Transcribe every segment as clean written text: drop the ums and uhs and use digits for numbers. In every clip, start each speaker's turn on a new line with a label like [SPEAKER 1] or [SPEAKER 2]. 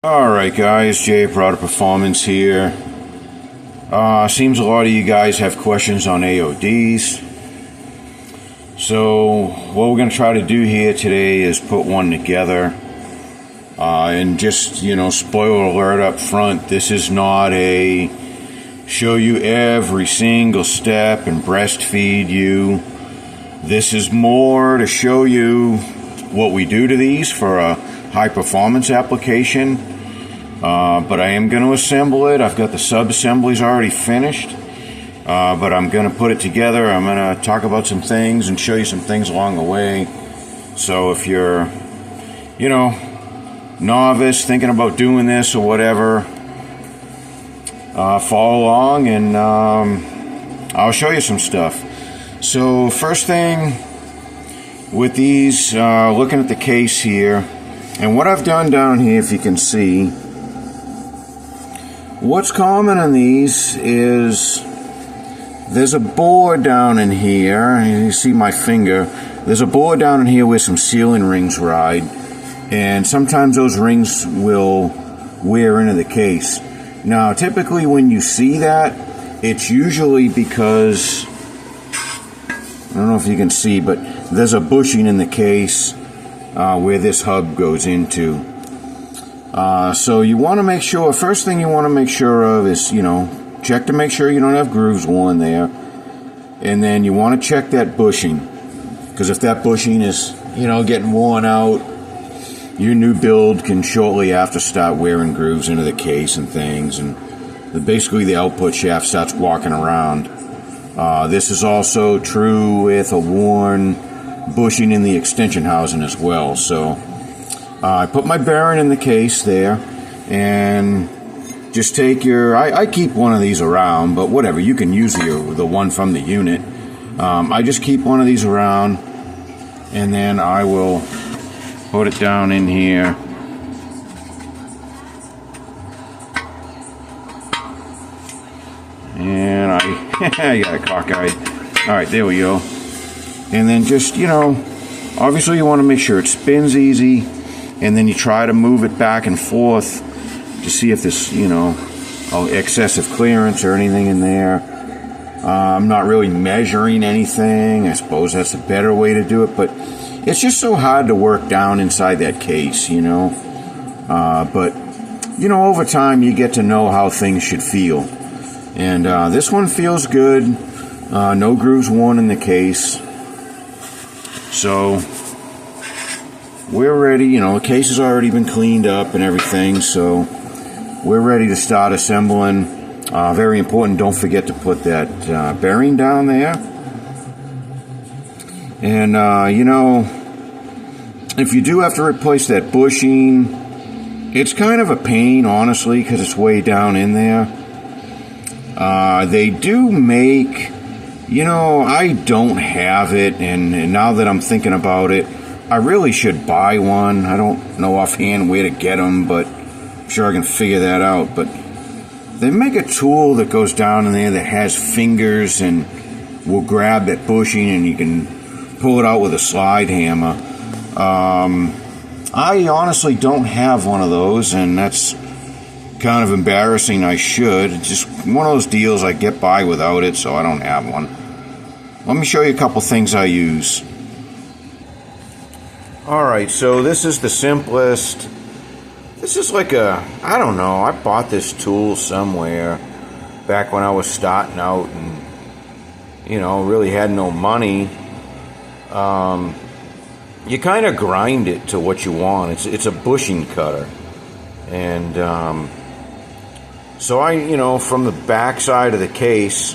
[SPEAKER 1] Alright guys, Jay Product Performance here. Seems a lot of you guys have questions on AODs. So what we're going to try to do here today is put one together. And just, spoiler alert up front, this is not a show you every single step and breastfeed you. This is more to show you what we do to these for a high performance application. But I am going to assemble it. I've got the sub-assemblies already finished. But I'm going to put it together. I'm going to talk about some things and show you some things along the way. So if you're, novice, thinking about doing this or whatever, follow along and I'll show you some stuff. So first thing with these, looking at the case here, and what I've done down here, if you can see, what's common in these is there's a board down in here. You see my finger. There's a board down in here where some sealing rings ride, and sometimes those rings will wear into the case. Now, typically when you see that, it's usually because, I don't know if you can see, but there's a bushing in the case where this hub goes into. So you want to make sure, first thing you want to make sure of is, check to make sure you don't have grooves worn there. And then you want to check that bushing, because if that bushing is, getting worn out, your new build can shortly after start wearing grooves into the case and things, and basically the output shaft starts walking around. This is also true with a worn bushing in the extension housing as well. So I put my bearing in the case there, and just take your, I keep one of these around, but whatever, you can use the one from the unit. I just keep one of these around, and then I will put it down in here. And I got it cockeyed. Alright, there we go. And then just, obviously you want to make sure it spins easy, and then you try to move it back and forth to see if there's, excessive clearance or anything in there. I'm not really measuring anything. I suppose that's a better way to do it, but it's just so hard to work down inside that case, but, over time you get to know how things should feel. And this one feels good. No grooves worn in the case. So we're ready. The case has already been cleaned up and everything, so we're ready to start assembling. Very important, don't forget to put that bearing down there. And, if you do have to replace that bushing, it's kind of a pain, honestly, because it's way down in there. They do make, I don't have it, and now that I'm thinking about it, I really should buy one. I don't know offhand where to get them, but I'm sure I can figure that out. But they make a tool that goes down in there that has fingers and will grab that bushing, and you can pull it out with a slide hammer. I honestly don't have one of those, and that's kind of embarrassing. I should. It's just one of those deals I get by without it, so I don't have one. Let me show you a couple things I use. Alright, so this is the simplest. This is like I don't know, I bought this tool somewhere back when I was starting out and, really had no money. You kind of grind it to what you want. It's a bushing cutter. And so I, from the back side of the case,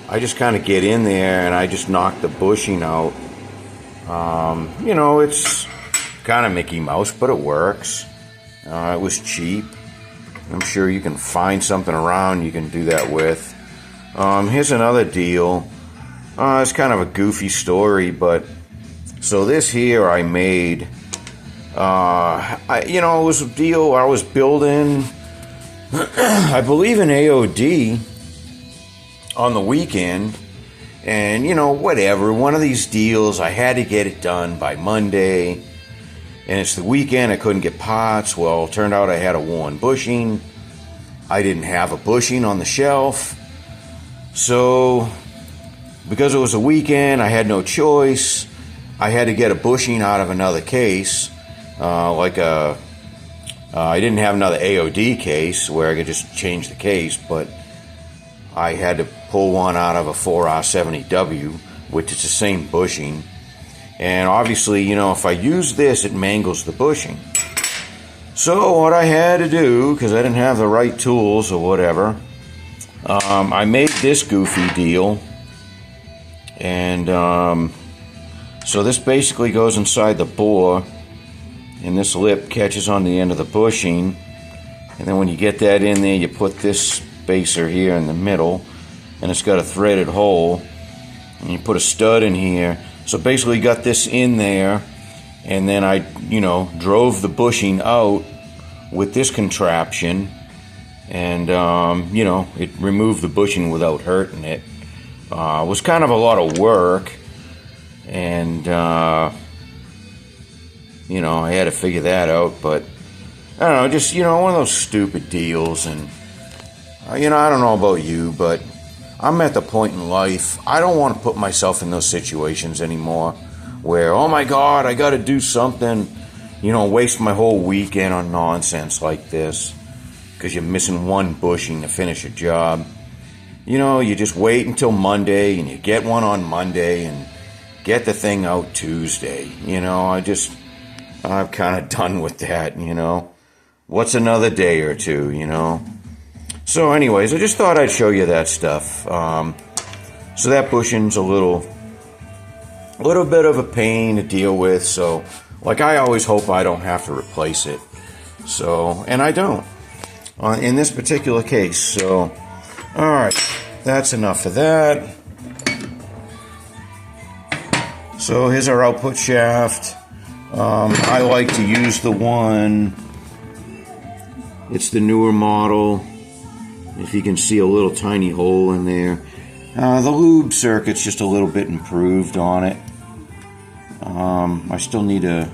[SPEAKER 1] I just kind of get in there and I just knock the bushing out. It's kind of Mickey Mouse, but it works. It was cheap. I'm sure you can find something around you can do that with. Here's another deal. It's kind of a goofy story, but so this here I made. It was a deal I was building. I believe in AOD on the weekend, and whatever. One of these deals, I had to get it done by Monday. and it's the weekend, I couldn't get parts. Well, it turned out I had a worn bushing. I didn't have a bushing on the shelf. So, because it was a weekend, I had no choice. I had to get a bushing out of another case. I didn't have another AOD case where I could just change the case, but I had to pull one out of a 4R70W, which is the same bushing. And obviously, you know, if I use this, it mangles the bushing. So what I had to do, because I didn't have the right tools or whatever, I made this goofy deal. And so this basically goes inside the bore, and this lip catches on the end of the bushing. And then when you get that in there, you put this spacer here in the middle, and it's got a threaded hole, and you put a stud in here. So basically got this in there, and then I, you know, drove the bushing out with this contraption, and, you know, it removed the bushing without hurting it. It was kind of a lot of work, and, you know, I had to figure that out, but, I don't know, just, you know, one of those stupid deals, and, you know, I don't know about you, but I'm at the point in life, I don't want to put myself in those situations anymore where, oh my God, I got to do something, you know, waste my whole weekend on nonsense like this because you're missing one bushing to finish a job. You know, you just wait until Monday and you get one on Monday and get the thing out Tuesday. You know, I'm kind of done with that, you know. What's another day or two, you know? So anyways, I just thought I'd show you that stuff. So that bushing's a little bit of a pain to deal with. So, like, I always hope I don't have to replace it. So, and I don't in this particular case. So, all right, that's enough of that. So here's our output shaft. I like to use the one. It's the newer model. If you can see a little tiny hole in there. The lube circuit's just a little bit improved on it. I still need to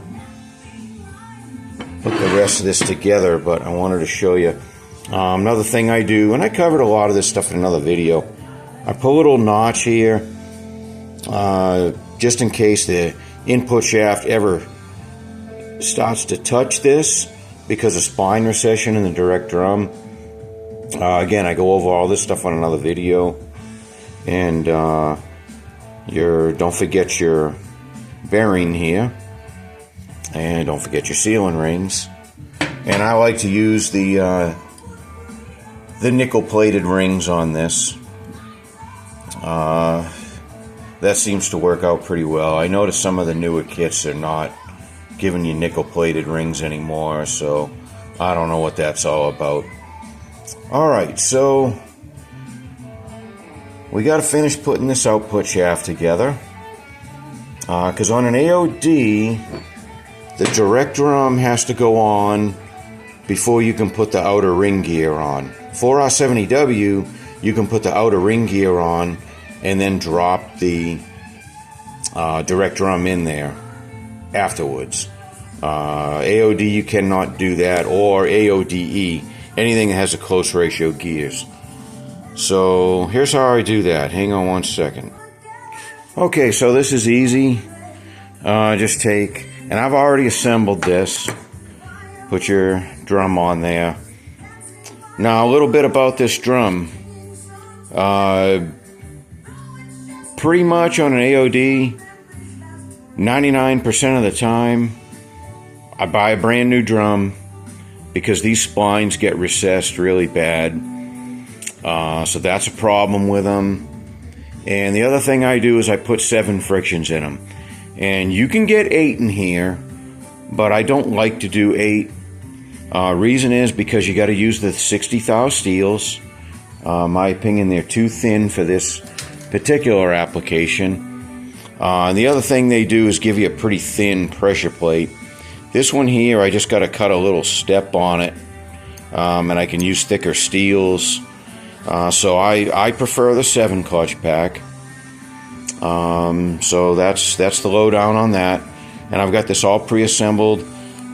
[SPEAKER 1] put the rest of this together, but I wanted to show you. Another thing I do, and I covered a lot of this stuff in another video, I put a little notch here, just in case the input shaft ever starts to touch this because of spine recession in the direct drum. Again, I go over all this stuff on another video, and don't forget your bearing here, and don't forget your sealing rings. And I like to use the nickel-plated rings on this. That seems to work out pretty well. I noticed some of the newer kits are not giving you nickel-plated rings anymore, so I don't know what that's all about. Alright, so we got to finish putting this output shaft together, because on an AOD the direct drum has to go on before you can put the outer ring gear on. 4R70W, you can put the outer ring gear on and then drop the direct drum in there afterwards. AOD, you cannot do that, or AODE, anything that has a close ratio gears. So here's how I do that. Hang on one second. Okay, so this is easy. Just take, and I've already assembled this. Put your drum on there. Now, a little bit about this drum. Pretty much on an AOD, 99% of the time, I buy a brand new drum because these spines get recessed really bad. So that's a problem with them. And the other thing I do is I put 7 frictions in them. And you can get 8 in here, but I don't like to do 8. Reason is because you got to use the 60 thou steels. My opinion, they're too thin for this particular application. And the other thing they do is give you a pretty thin pressure plate. This one here, I just got to cut a little step on it, and I can use thicker steels. So I prefer the 7 clutch pack. So that's the lowdown on that. And I've got this all pre-assembled.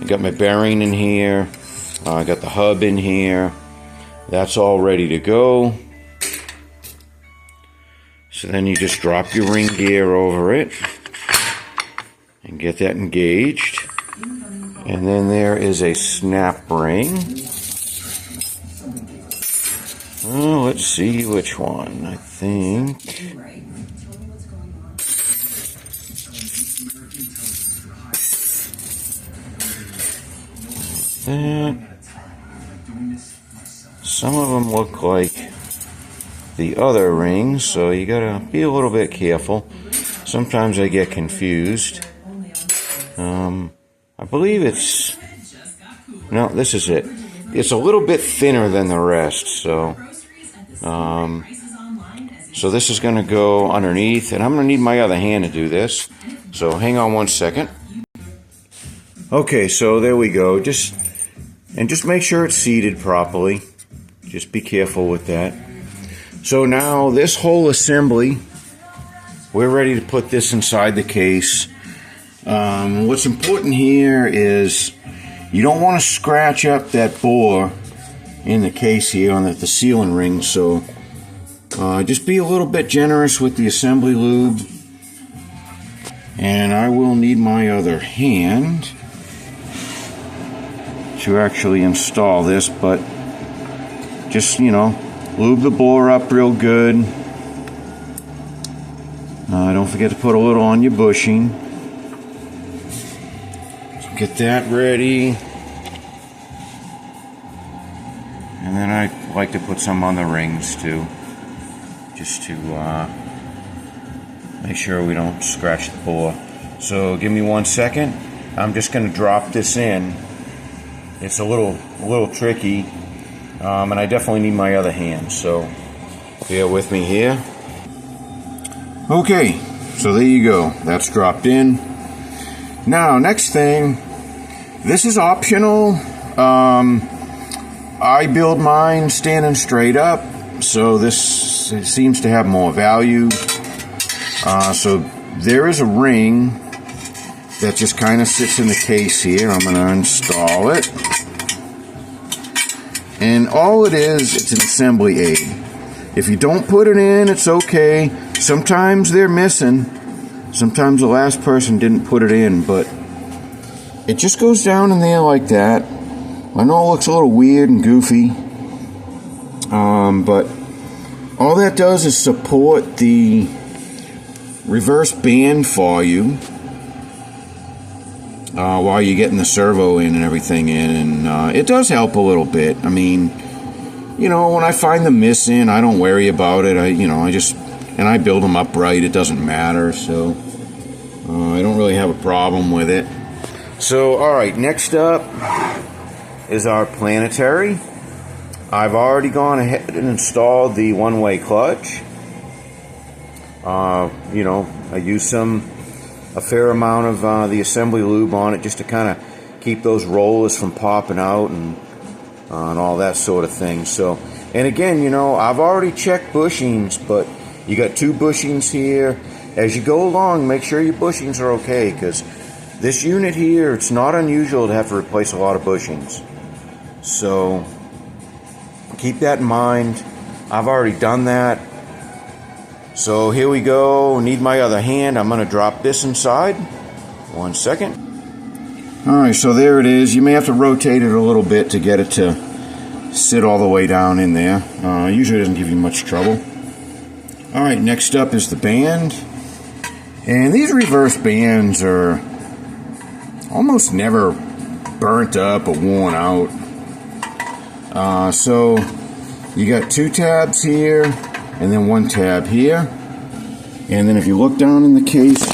[SPEAKER 1] I got my bearing in here. I got the hub in here. That's all ready to go. So then you just drop your ring gear over it and get that engaged. And then there is a snap ring. Oh, let's see which one. I think that. Some of them look like the other rings, so you gotta be a little bit careful. Sometimes I get confused. I believe it's... No, this is it. It's a little bit thinner than the rest, so this is going to go underneath, and I'm going to need my other hand to do this. So hang on one second. Okay, so there we go. Just make sure it's seated properly. Just be careful with that. So now this whole assembly, we're ready to put this inside the case. What's important here is you don't want to scratch up that bore in the case here on the sealing ring, so just be a little bit generous with the assembly lube. And I will need my other hand to actually install this, but just, you know, lube the bore up real good. Don't forget to put a little on your bushing. So get that ready. And then I like to put some on the rings too, just to make sure we don't scratch the bore. So give me 1 second. I'm just going to drop this in. It's a little tricky, and I definitely need my other hand, so bear with me here. Okay, so there you go. That's dropped in. Now, next thing, this is optional. I build mine standing straight up, so this seems to have more value. So there is a ring that just kind of sits in the case here. I'm going to install it. And all it is, it's an assembly aid. If you don't put it in, it's okay. Sometimes they're missing. Sometimes the last person didn't put it in, but it just goes down in there like that. I know it looks a little weird and goofy, but all that does is support the reverse band for you while you're getting the servo in and everything in, and it does help a little bit. I mean, you know, when I find them missing, I don't worry about it. I build them upright. It doesn't matter, so I don't really have a problem with it. So, all right, next up is our planetary. I've already gone ahead and installed the one-way clutch. You know, I use a fair amount of the assembly lube on it just to kind of keep those rollers from popping out and all that sort of thing. So, and again, you know, I've already checked bushings, but you got 2 bushings here. As you go along, make sure your bushings are okay, because this unit here, it's not unusual to have to replace a lot of bushings. So keep that in mind. I've already done that. So here we go. Need my other hand. I'm going to drop this inside. 1 second. Alright, so there it is. You may have to rotate it a little bit to get it to sit all the way down in there. Usually doesn't give you much trouble. Alright, next up is the band. And these reverse bands are almost never burnt up or worn out. So you got 2 tabs here and then 1 tab here. And then if you look down in the case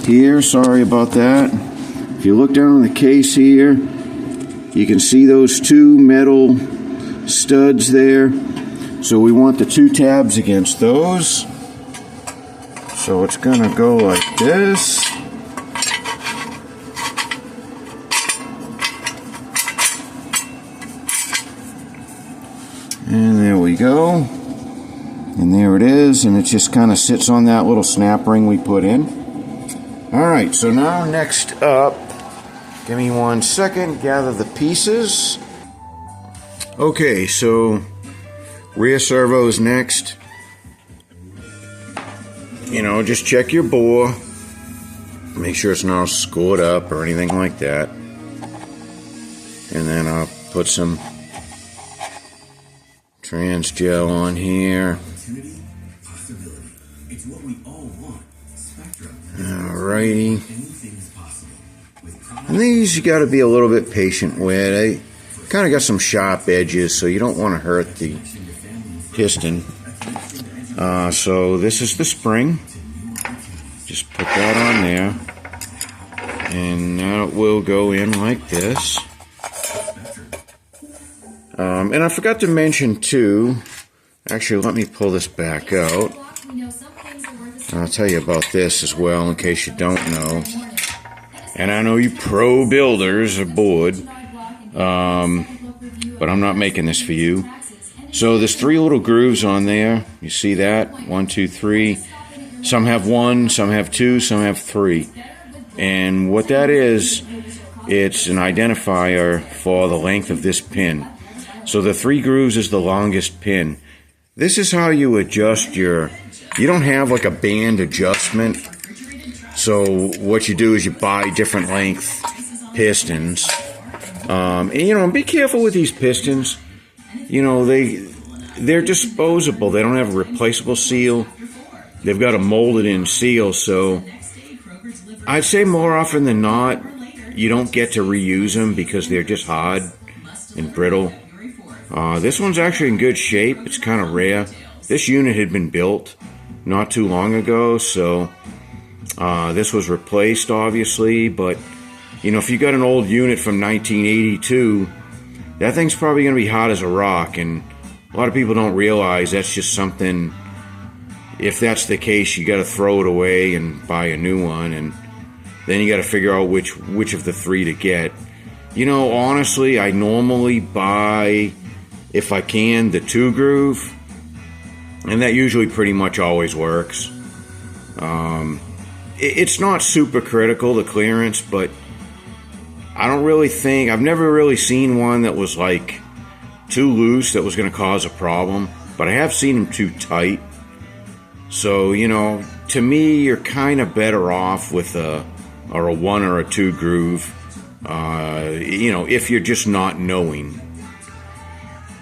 [SPEAKER 1] here, sorry about that. If you look down in the case here, you can see those 2 metal studs there. So we want the 2 tabs against those. So it's going to go like this. And there we go. And there it is. And it just kind of sits on that little snap ring we put in. Alright, so now next up, Give me 1 second, gather the pieces. Okay, so rear servo is next. You know, just check your bore. Make sure it's not scored up or anything like that. And then I'll put some trans gel on here. Alrighty. And these you got to be a little bit patient with. They kind of got some sharp edges, so you don't want to hurt the piston. So this is the spring. Just put that on there. And now it will go in like this. And I forgot to mention too, actually let me pull this back out. I'll tell you about this as well in case you don't know. And I know you pro builders are bored, but I'm not making this for you. So there's 3 little grooves on there. You see that? 1, 2, 3. Some have 1, some have 2, some have 3. And what that is, it's an identifier for the length of this pin. So the 3 grooves is the longest pin. This is how you adjust you don't have like a band adjustment. So what you do is you buy different length pistons. And you know, be careful with these pistons. You know, they're disposable. They don't have a replaceable seal. They've got a molded in seal, so I'd say more often than not, you don't get to reuse them because they're just hard and brittle. This one's actually in good shape. It's kind of rare. This unit had been built not too long ago, so this was replaced, obviously. But, you know, if you got an old unit from 1982, that thing's probably going to be hot as a rock. And a lot of people don't realize that's just something, if that's the case, you got to throw it away and buy a new one. And then you got to figure out which of the 3 to get. You know, honestly, I normally buy, if I can, the 2 groove, and that usually pretty much always works. It's not super critical, the clearance, but I don't really think, I've never really seen one that was like too loose that was going to cause a problem, but I have seen them too tight. So, you know, to me, you're kind of better off with a 1 or a 2 groove, you know, if you're just not knowing.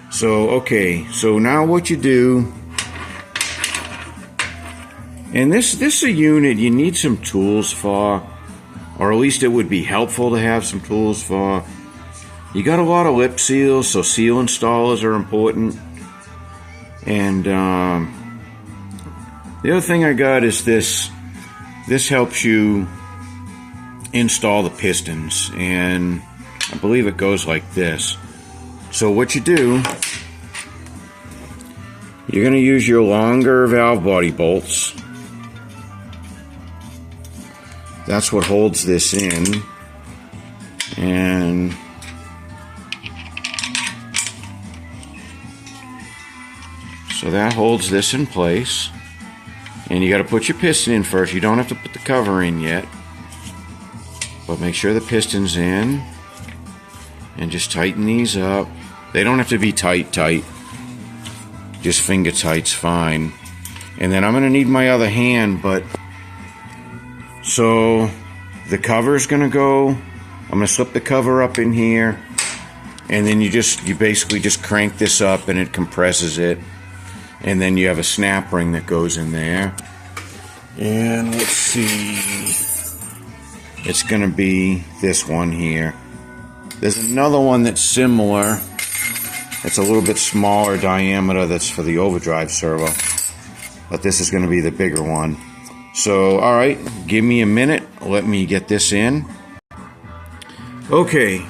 [SPEAKER 1] So, okay, so now what you do, and this is a unit you need some tools for, or at least it would be helpful to have some tools for. You got a lot of lip seals, so seal installers are important. And the other thing I got is this. This helps you install the pistons, and I believe it goes like this. So what you do, you're going to use your longer valve body bolts. That's what holds this in. And so that holds this in place. And you got to put your piston in first. You don't have to put the cover in yet. But make sure the piston's in. And just tighten these up. They don't have to be tight. Just finger tight's fine. And then I'm going to need my other hand, but so the cover's going to go. I'm going to slip the cover up in here. And then you basically just crank this up and it compresses it. And then you have a snap ring that goes in there. And let's see. It's going to be this one here. There's another one that's similar. It's a little bit smaller diameter. That's for the overdrive servo. But this is going to be the bigger one. So, alright, give me a minute. Let me get this in. Okay.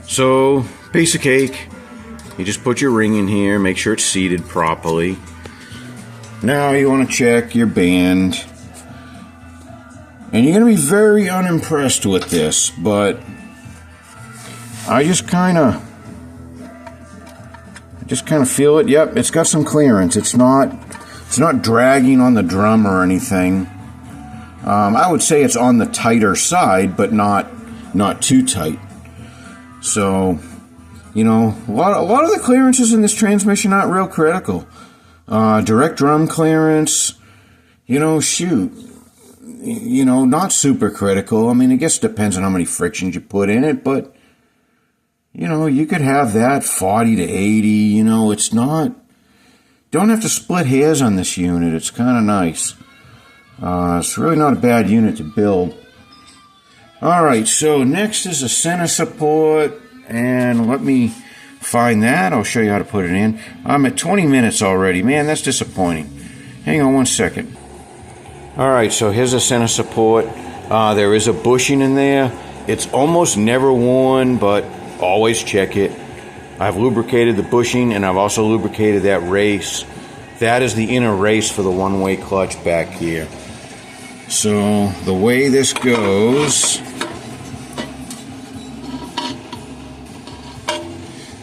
[SPEAKER 1] So, piece of cake. You just put your ring in here. Make sure it's seated properly. Now you want to check your band. And you're going to be very unimpressed with this, but I just kind of feel it. Yep, it's got some clearance. It's not dragging on the drum or anything. I would say it's on the tighter side, but not too tight. So, you know, a lot of the clearances in this transmission aren't real critical. Direct drum clearance, you know, shoot, you know, not super critical. I mean, I guess it depends on how many frictions you put in it, but, you know, you could have that 40 to 80, you know, it's not, don't have to split hairs on this unit. It's kind of nice. It's really not a bad unit to build. Alright, so next is a center support, and let me find that. I'll show you how to put it in. I'm at 20 minutes already. Man, that's disappointing. Hang on one second. Alright, so here's a center support. There is a bushing in there. It's almost never worn, but always check it. I've lubricated the bushing, and I've also lubricated that race. That is the inner race for the one-way clutch back here. So the way this goes,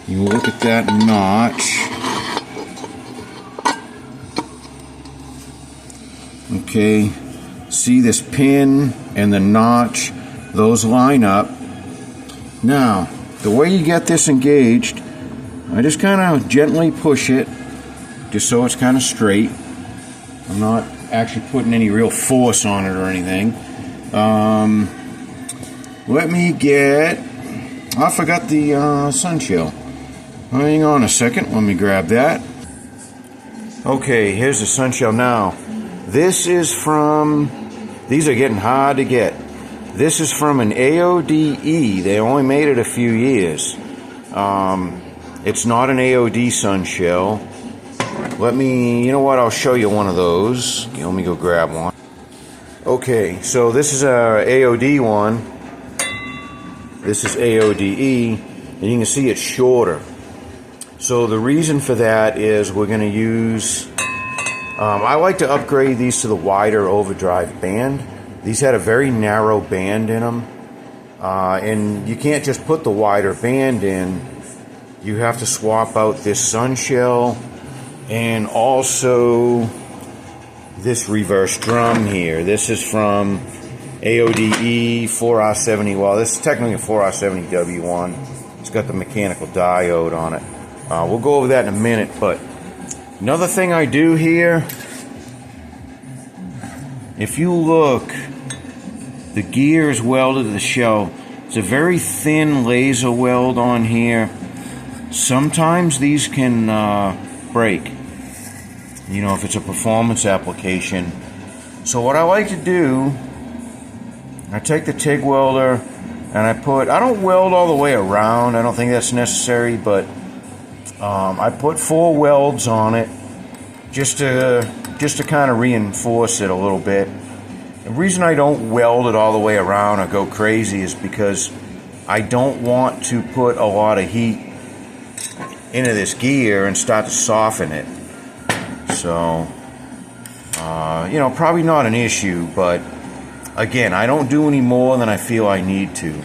[SPEAKER 1] you look at that notch. Okay, see this pin and the notch, those line up. Now, the way you get this engaged, I just kind of gently push it, just so it's kind of straight. I'm not actually putting any real force on it or anything. Let me get, I forgot the sunshell. Hang on a second, let me grab that. Okay, here's the sunshell now. This is from, these are getting hard to get. This is from an AOD. They only made it a few years. It's not an AOD sunshell. Let me, you know what, I'll show you one of those. Okay, let me go grab one. Okay, so this is our AOD one. This is AODE, and you can see it's shorter. So the reason for that is we're going to use, I like to upgrade these to the wider overdrive band. These had a very narrow band in them, and you can't just put the wider band in. You have to swap out this sunshell and also this reverse drum here. This is from AODE 4R70. Well, this is technically a 4R70W1. It's got the mechanical diode on it. We'll go over that in a minute, but another thing I do here, if you look, the gear is welded to the shell. It's a very thin laser weld on here. Sometimes these can break, you know, if it's a performance application. So what I like to do, I take the TIG welder and I don't weld all the way around. I don't think that's necessary, but I put 4 welds on it just to kind of reinforce it a little bit. The reason I don't weld it all the way around or go crazy is because I don't want to put a lot of heat into this gear and start to soften it. So, you know, probably not an issue, but again, I don't do any more than I feel I need to.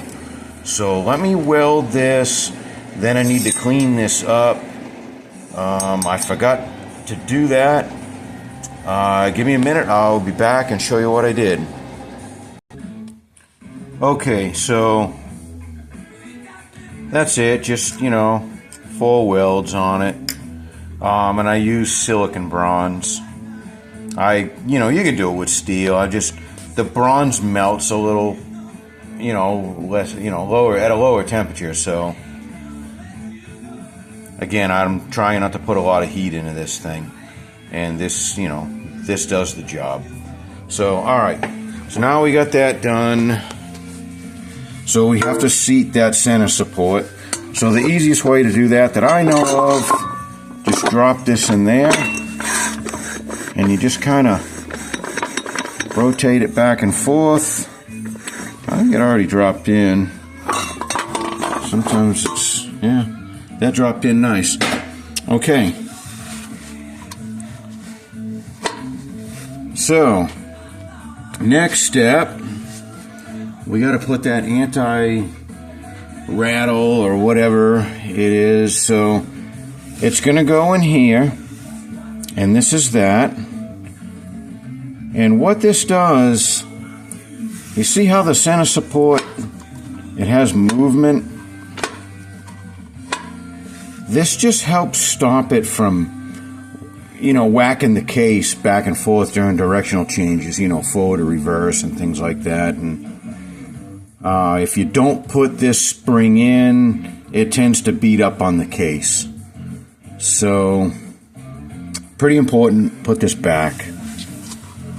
[SPEAKER 1] So let me weld this, then I need to clean this up. I forgot to do that. Give me a minute, I'll be back and show you what I did. Okay, so that's it, just, you know, 4 welds on it. And I use silicon bronze. You know, you could do it with steel. The bronze melts a little, you know, less, you know, lower, at a lower temperature, so. Again, I'm trying not to put a lot of heat into this thing. And this, you know, this does the job. So, alright. So now we got that done. So we have to seat that center support. So the easiest way to do that I know of, just drop this in there. And you just kind of rotate it back and forth. I think it already dropped in. Sometimes it's, yeah, that dropped in nice. Okay. So, next step, we got to put that anti-rattle or whatever it is. So, it's going to go in here, and this is that. And what this does, You see how the center support, it has movement? This just helps stop it from, you know, whacking the case back and forth during directional changes, you know, forward or reverse and things like that. And if you don't put this spring in, it tends to beat up on the case. So, pretty important, put this back.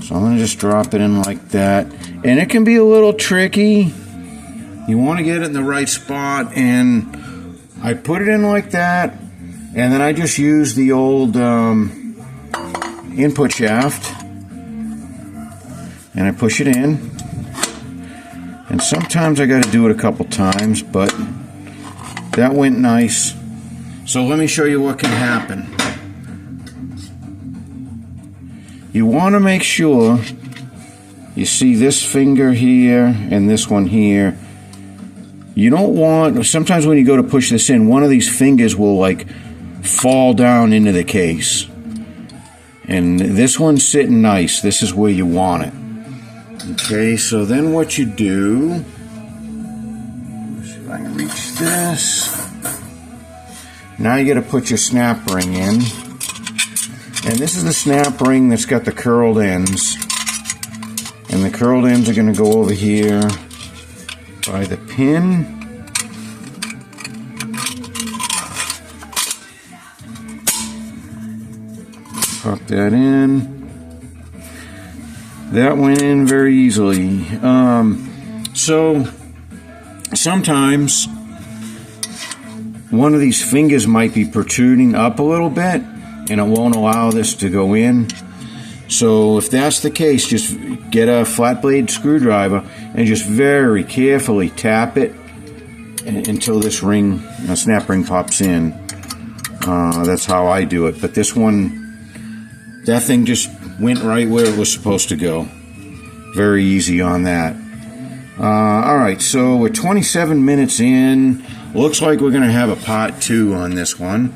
[SPEAKER 1] So I'm going to just drop it in like that. And it can be a little tricky. You want to get it in the right spot, and I put it in like that, and then I just use the old input shaft, and I push it in. And sometimes I got to do it a couple times, but that went nice. So let me show you what can happen. You want to make sure you see this finger here and this one here. You don't want, sometimes when you go to push this in, one of these fingers will like fall down into the case. And this one's sitting nice. This is where you want it. Okay, so then what you do, let's see if I can reach this. Now you got to put your snap ring in. And this is the snap ring that's got the curled ends. And the curled ends are going to go over here by the pin. Pop that in. That went in very easily. So sometimes one of these fingers might be protruding up a little bit, and it won't allow this to go in. So if that's the case, just get a flat blade screwdriver and just very carefully tap it until this ring, snap ring, pops in. That's how I do it. But this one, that thing just went right where it was supposed to go. Very easy on that. Alright, so we're 27 minutes in. Looks like we're going to have a part 2 on this one.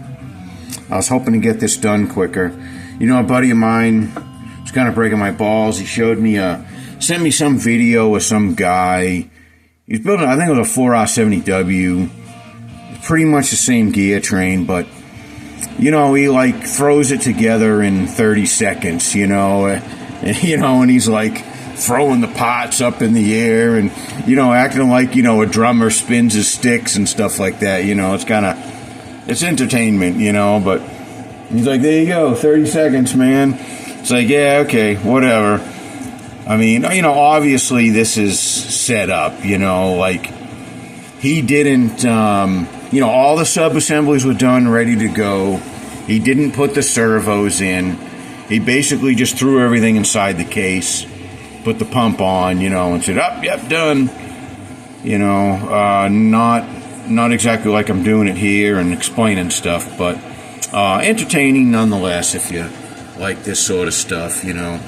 [SPEAKER 1] I was hoping to get this done quicker. You know, a buddy of mine was kind of breaking my balls. He showed me sent me some video of some guy. He's building, I think it was a 4R70W. Pretty much the same gear train, but you know, he like throws it together in 30 seconds, you know, and he's like throwing the pots up in the air and, you know, acting like, you know, a drummer spins his sticks and stuff like that. You know, it's kind of, it's entertainment, you know, but he's like, there you go, 30 seconds, man. It's like, yeah, okay, whatever. I mean, you know, obviously this is set up, you know, like he didn't, you know, all the sub-assemblies were done, ready to go. He didn't put the servos in. He basically just threw everything inside the case, put the pump on, you know, and said, "Up, yep, done." You know, not exactly like I'm doing it here and explaining stuff, but entertaining nonetheless if you like this sort of stuff, you know.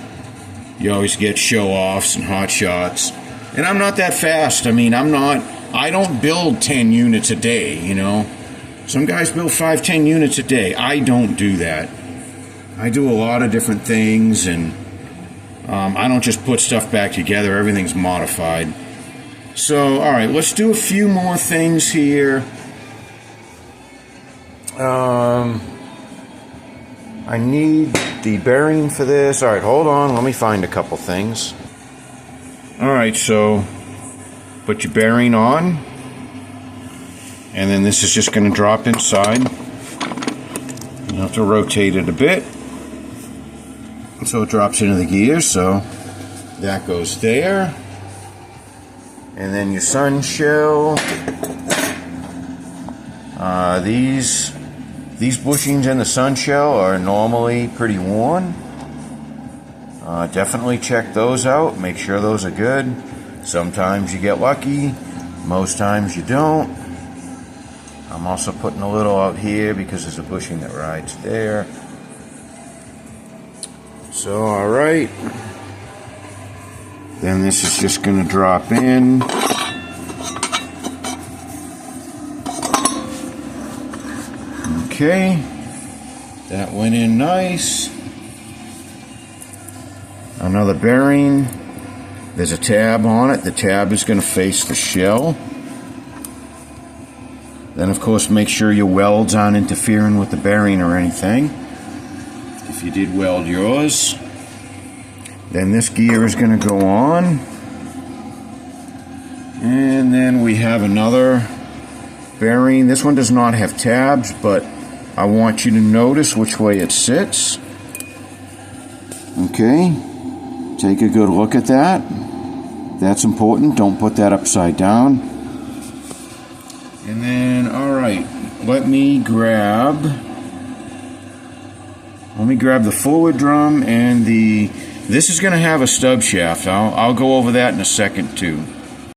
[SPEAKER 1] You always get show-offs and hot shots. And I'm not that fast. I mean, I don't build 10 units a day, you know. Some guys build 5-10 units a day. I don't do that. I do a lot of different things, and I don't just put stuff back together. Everything's modified. So, all right, let's do a few more things here. I need the bearing for this. All right, hold on. Let me find a couple things. All right, so put your bearing on, and then this is just going to drop inside. You have to rotate it a bit so it drops into the gear. So that goes there, and then your sun shell. These bushings in the sun shell are normally pretty worn. Definitely check those out. Make sure those are good. Sometimes you get lucky. Most times you don't. I'm also putting a little out here because there's a bushing that rides there. So, alright. Then this is just going to drop in. Okay. That went in nice. Another bearing. There's a tab on it. The tab is going to face the shell. Then, of course, make sure your welds aren't interfering with the bearing or anything. If you did weld yours. Then this gear is going to go on. And then we have another bearing. This one does not have tabs, but I want you to notice which way it sits. Okay, take a good look at that. That's important. Don't put that upside down. And then, alright, let me grab the forward drum and this is going to have a stub shaft. I'll go over that in a second too.